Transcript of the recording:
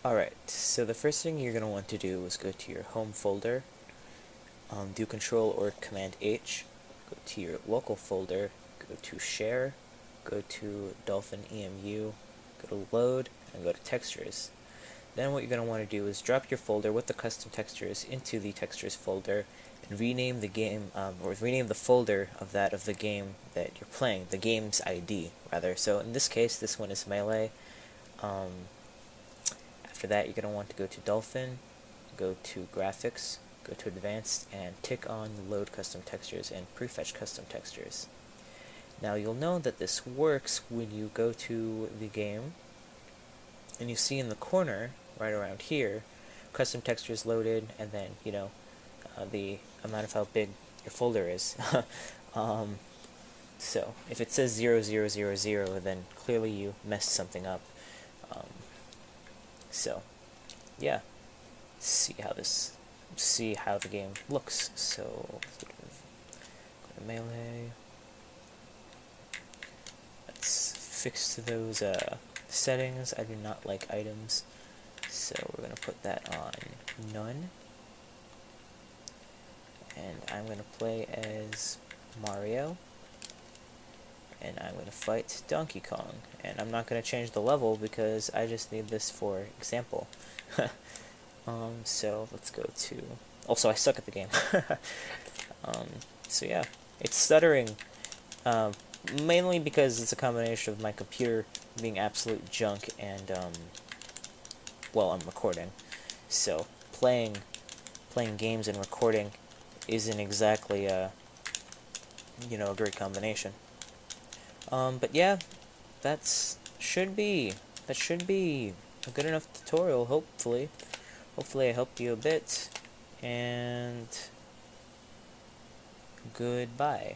Alright, so the first thing you're going to want to do is go to your home folder, do Control or Command H, go to your local folder, go to Share, go to Dolphin EMU, go to Load, and go to Textures. Then what you're going to want to do is drop your folder with the custom textures into the textures folder and rename the game, or rename the folder of the game that you're playing, the game's ID, rather. So in this case, this one is Melee. After that, you're going to want to go to Dolphin, go to Graphics, go to Advanced, and tick on Load Custom Textures and Prefetch Custom Textures. Now you'll know that this works when you go to the game and you see in the corner, right around here, custom textures loaded, and then, the amount of how big your folder is. So, if it says 0000, then clearly you messed something up. So, yeah, see how the game looks. So, go to Melee. Let's fix those settings. I do not like items, so we're going to put that on none. And I'm going to play as Mario, and I'm going to fight Donkey Kong. And I'm not going to change the level because I just need this for example. So let's go to... Also, I suck at the game. So yeah, it's stuttering, mainly because it's a combination of my computer being absolute junk and, well, I'm recording. So playing games and recording isn't exactly a great combination. But yeah, that should be a good enough tutorial, hopefully. Hopefully I helped you a bit, and goodbye.